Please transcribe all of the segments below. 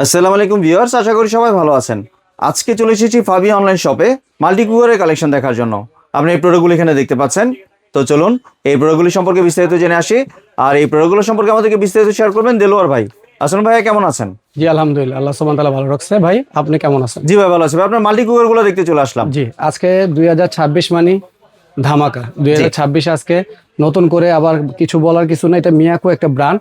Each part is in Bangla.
আসসালামু আলাইকুম ভিউয়ার্স, আশা করি সবাই ভালো আছেন। আজকে চলে এসেছি ফাবিয়া অনলাইন শপে মাল্টি কুকারের কালেকশন দেখার জন্য। আপনি এই প্রোডাক্টগুলো এখানে দেখতে পাচ্ছেন। তো চলুন এই প্রোডাক্টগুলি সম্পর্কে বিস্তারিত জেনে আসি। আর এই প্রোডাক্টগুলো সম্পর্কে আমাদেরকে বিস্তারিত শেয়ার করবেন দেলোয়ার ভাই। আসুন ভাইয়া, কেমন আছেন? জি আলহামদুলিল্লাহ, আল্লাহ সুবহানাহু ওয়া তাআলা ভালো রাখছে। ভাই আপনি কেমন আছেন? জি ভাই, ভালো আছি ভাই। আপনার মাল্টি কুকারগুলো দেখতে চলে আসলাম। জি আজকে 2026 মানে ধামাকা 2026। আজকে নতুন করে আবার কিছু বলার কিছু না, এটা মিয়াকো একটা ব্র্যান্ড।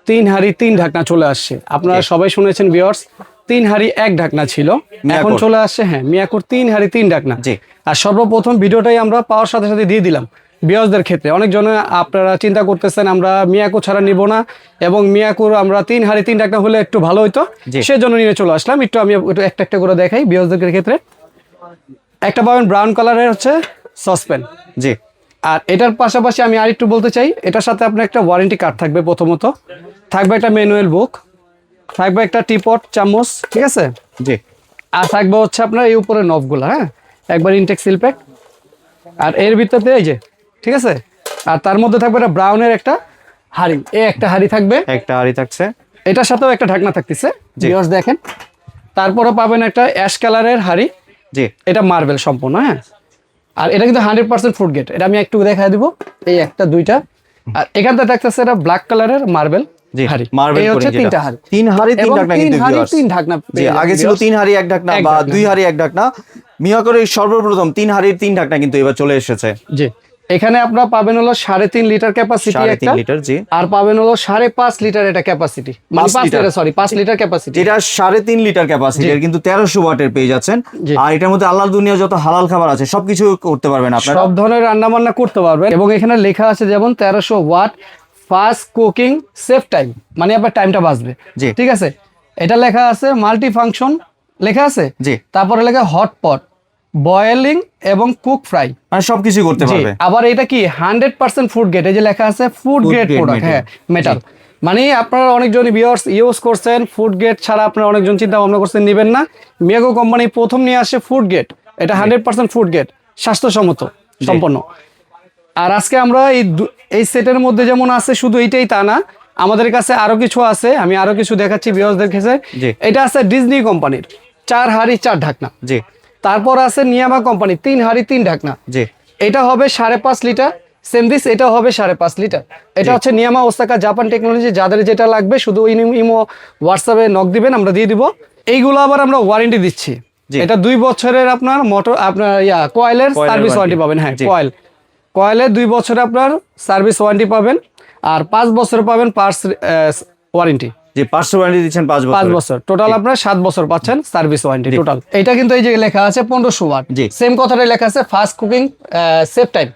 3 হাঁড়ি 3 ঢাকনা চলে আসছে। আপনারা সবাই শুনেছেন ভিউয়ার্স, 3 হাঁড়ি 1 ঢাকনা ছিল, এখন চলে আসছে মিয়াকোর 3 হাঁড়ি 3 ঢাকনা। আর সর্বপ্রথম ভিডিওটাই আমরা পাওয়ার সাথে সাথে দিয়ে দিলাম ভিউয়ার্সদের ক্ষেত্রে। অনেকজনে আপনারা চিন্তা করতেছেন আমরা মিয়াকো ছাড়া নিব না, এবং মিয়াকোর আমরা 3 হাঁড়ি 3 ঢাকনা হলে একটু ভালো হইতো, সেজন্য নিয়ে চলে আসলাম। একটু আমি একটু একটা একটা করে দেখাই ভিউয়ার্সদের ক্ষেত্রে। একটা পাবেন ব্রাউন কালারের হচ্ছে সসপ্যান। জি। আর এটার পাশাপাশি আমি আরেকটু বলতে চাই, এটার সাথে আপনার একটা ওয়ারেন্টি কার্ড থাকবে। প্রথমত থাকবে একটা ম্যানুয়াল বুক, থাকবে একটা টিপট চামচ, ঠিক আছে? জি। আর থাকবে হচ্ছে আপনার এই উপরে নবগুলো, একবার ইনটেক সিল প্যাক। আর এর ভিতরে এই যে, ঠিক আছে, আর তার মধ্যে থাকবে একটা ব্রাউনের একটা হাঁড়ি, একটা হাঁড়ি থাকবে, একটা হাঁড়ি থাকছে, এটার সাথেও একটা ঢাকনা থাকতেছে ভিউয়ার্স দেখেন। তারপরে পাবেন একটা অ্যাশ কালারের হাঁড়ি। জি। এটা মার্বেল সম্পূর্ণ, আর এটা কিন্তু 100% ফুড গ্রেড। এটা আমি একটু দেখাই দিব, এই একটা দুইটা। আর এখানটা থাকতেছে এটা ব্ল্যাক কালারের মার্বেল হাঁড়ি। মার্বেল এই হচ্ছে 3টা হাঁড়ি, 3 হাঁড়ি 3 ঢাকনা কিন্তু 3 হাঁড়ি 3 ঢাকনা। জি, আগে ছিল 3 হাঁড়ি 1 ঢাকনা বা 2 হাঁড়ি 1 ঢাকনা। মিয়াকোর সর্বপ্রথম 3 হাঁড়ির 3 ঢাকনা কিন্তু এবার চলে এসেছে। জি, এখানে আপনারা পাবেন হলো 3.5 লিটার ক্যাপাসিটি একটা, 3.5 লিটার। জি। আর পাবেন হলো 5.5 লিটার এটা ক্যাপাসিটি, মানে 5 লিটার, সরি 5 লিটার ক্যাপাসিটি। এটা 3.5 লিটার ক্যাপাসিটির কিন্তু 1300 ওয়াটের পেয়ে যাচ্ছেন। আর এটার মধ্যে আল্লাহর দুনিয়া যত হালাল খাবার আছে সবকিছু করতে পারবেন আপনারা, সব ধরনের রান্না বান্না করতে পারবেন। এবং এখানে লেখা আছে যেমন 1300 watt, fast cooking, save time, মানে আপনার টাইমটা বাঁচবে। ঠিক আছে, এটা লেখা আছে মাল্টি ফাংশন লেখা আছে। জি। তারপরে লেখা হট পট, বয়েলিং এবং কুক ফ্রাই, মানে সবকিছু করতে পারবে। আবার এটা কি 100% ফুড গ্রেড, এই যে লেখা আছে ফুড গ্রেড প্রোডাক্ট, মেটাল। মানে আপনারা অনেকজন ভিউয়ার্স ইউজ করছেন ফুড গ্রেড ছাড়া, আপনারা অনেকজন চিন্তা ভাবনা করছেন নেবেন না। মিয়াকো কোম্পানি প্রথম নিয়ে আসে ফুড গ্রেড, এটা 100% ফুড গ্রেড, স্বাস্থ্যসম্মত সম্পন্ন। আর আজকে আমরা এই সেটের মধ্যে যেমন আছে শুধু এইটাই তা না, আমাদের কাছে আরো কিছু আছে, আমি আরো কিছু দেখাচ্ছি ভিউয়ার্সদের কাছে। এটা আছে ডিজনি কোম্পানির 4 হাঁড়ি 4 ঢাকনা। জি। তারপর আছে নিয়ামা কোম্পানি 3 হাঁড়ি 3 ঢাকনা। জি। এটা হবে 5.5 লিটার, সেম দিস এটা হবে 5.5 লিটার। এটা হচ্ছে নিয়ামা ওসাকা জাপান টেকনোলজি। যাদের যেটা লাগবে শুধু ইমো হোয়াটসঅ্যাপে নক দিবেন, আমরা দিয়ে দিব। এইগুলো আবার আমরা ওয়ারেন্টি দিচ্ছি। এটা 2 বছরের আপনার মোটর আপনার কয়েলের সার্ভিস ওয়ারেন্টি পাবেন। কয়েলের 2 বছরে আপনার সার্ভিস ওয়ারেন্টি পাবেন, আর 5 বছর পাবেন পার্টস ওয়ারেন্টি। যে 500 ওয়ারেন্টি দিচ্ছেন 5 বছর, টোটাল আপনার 7 বছর পাচ্ছেন সার্ভিস ওয়ারেন্টি টোটাল। এটা কিন্তু এই যে লেখা আছে 1500 ওয়াট, সেম কথাটাই লেখা আছে ফাস্ট কুকিং, সেভ টাইম।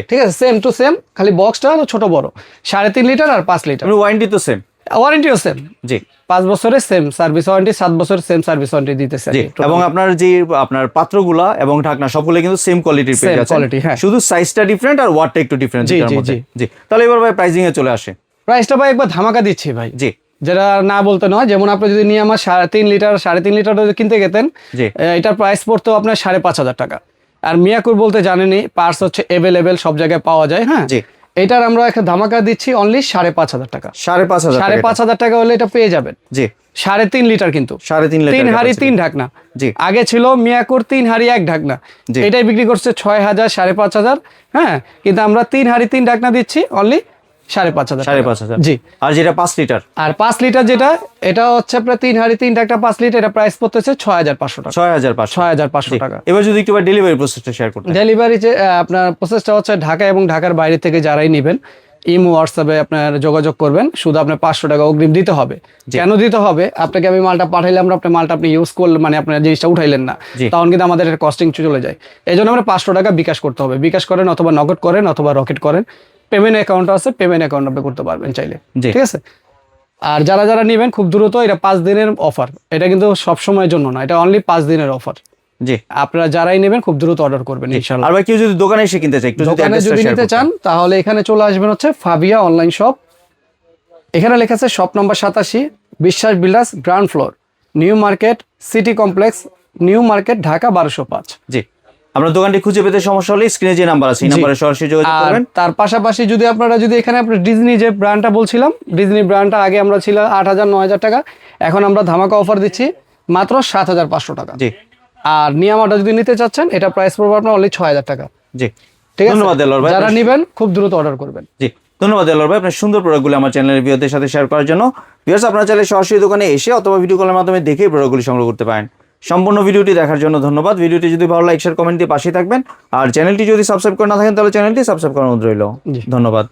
ঠিক আছে, সেম টু সেম, খালি বক্সটা ছোট বড়। 3.5 লিটার আর 5 লিটার। ওয়ারেন্টি তো সেম, ওয়ারেন্টিও সেম। জি। 5 বছরের সেম সার্ভিস ওয়ারেন্টি, 7 বছরের সেম সার্ভিস ওয়ারেন্টি দিতেছে। এবং আপনার যে আপনার পাত্রগুলা এবং ঢাকনা সবগুলো কিন্তু সেম কোয়ালিটির পেয়ে যাচ্ছেন, শুধু সাইজটা ডিফারেন্ট আর ওয়াটটা একটু ডিফারেন্ট এর মধ্যে। জি। তাহলে এবার ভাই প্রাইসিং এ চলে আসে। প্রাইসটা ভাই একবার ধামাকা দিচ্ছি ভাই। জি। যেটা না বলতে নয়, যেমন আপনি যদি নিয়ে আমার 3.5 লিটার 3.5 লিটার কিনতে গেতেন, এটার প্রাইস পড়তো আপনার 5,500 টাকা। আর মিয়াকোর বলতে জানেনই, পার্টস হচ্ছে অ্যাভেলেবেল, সব জায়গায় পাওয়া যায়। এটার আমরা একটা ধামাকা দিচ্ছি অনলি 5,500 টাকা। 5,500 টাকা হলে এটা পেয়ে যাবেন। জি। 3.5 লিটার কিন্তু 3 হাঁড়ি 3 ঢাকনা। জি। আগে ছিল মিয়াকোর 3 হাঁড়ি 1 ঢাকনা, এটাই বিক্রি করছে 6,000 5,500। কিন্তু আমরা 3 হাঁড়ি 3 ঢাকনা দিচ্ছি অনলি 5,500। জি। আর যেটা 5 লিটার, আর 5 লিটার যেটা, এটা হচ্ছে আপনার 3 হাঁড়ি 3 ঢাকনা 5 লিটার, এটা প্রাইস পড়তেছে 6,500 টাকা। 6,500 টাকা। এবার যদি একটু ডেলিভারি প্রসেসটা শেয়ার করতেন। ডেলিভারি যে আপনার প্রসেসটা হচ্ছে ঢাকা এবং ঢাকার বাইরে থেকে যারাই নেবেন, ইমো হোয়াটসঅ্যাপে আপনার যোগাযোগ করবেন। শুধু আপনার 500 টাকা অগ্রিম দিতে হবে। কেন দিতে হবে? আপনাকে আমি মালটা পাঠাইলাম, আপনার মালটা আপনি ইউজ করলেন, মানে আপনার জিনিসটা উঠাইলেন না, তখন কিন্তু আমাদের কস্টিং চলে যায়। এই জন্য আমরা 500 টাকা বিকাশ করতে হবে। বিকাশ করেন অথবা নগদ করেন অথবা রকেট করেন, পেমেন্ট অ্যাকাউন্ট আছে, পেমেন্ট অ্যাকাউন্ট আপনি করতে পারবেন চাইলে। ঠিক আছে। আর যারা যারা নেবেন খুব দ্রুত, এটা 5 দিনের অফার, এটা কিন্তু সব সময়ের জন্য না, এটা অনলি 5 দিনের অফার। জি। আপনারা যারাই নেবেন খুব দ্রুত অর্ডার করবেন ইনশাআল্লাহ। আর ভাই কেউ যদি দোকানে এসে কিনতে চায়, একটু দোকানে যদি নিতে চান, তাহলে এখানে চলে আসবেন হচ্ছে ফাবিয়া অনলাইন শপ। এখানে লেখা আছে শপ নাম্বার 87, বিশ্বাস builders, ground floor, new market, city complex, new market, Dhaka 1205। জি। আপনার দোকানটি খুঁজে পেতে সমস্যা হলে স্ক্রিনে যে নাম্বার আছে এই জি। নাম্বারে সরাসরি যোগাযোগ আর করবেন। তার পাশাপাশি যদি আপনারা যদি এখানে আপনার ডিজনি যে ব্র্যান্ডটা বলছিলাম, ডিজনি ব্র্যান্ডটা আগে আমরা ছিল 8,000 9,000 টাকা, এখন আমরা ধামাকা অফার দিচ্ছি মাত্র 7,500 টাকা। জি আর নিয়ামাটা যদি নিতে চাচ্ছেন এটা প্রাইস পড়বে আপনার অনলি 6,000 টাকা। জি ঠিক আছে, ধন্যবাদ দেলোয়ার ভাই। যারা নেবেন খুব দ্রুত অর্ডার করবেন। জি ধন্যবাদ দেলোয়ার ভাই আপনার সুন্দর প্রোডাক্টগুলো আমার চ্যানেলের ভিউয়ারদের সাথে শেয়ার করার জন্য। ভিউয়ার্স আপনারা চাইলে সরাসরি দোকানে এসে অথবা ভিডিও কলের মাধ্যমে দেখে প্রোডাক্টগুলি সংগ্রহ করতে পারেন। সম্পূর্ণ ভিডিওটি দেখার জন্য ধন্যবাদ। ভিডিওটি যদি ভালো লাইক শেয়ার কমেন্ট দিয়ে পাশে থাকবেন, আর চ্যানেলটি যদি সাবস্ক্রাইব করে না থাকেন তাহলে চ্যানেলটি সাবস্ক্রাইব করার অনুরোধ রইল। জি। ধন্যবাদ।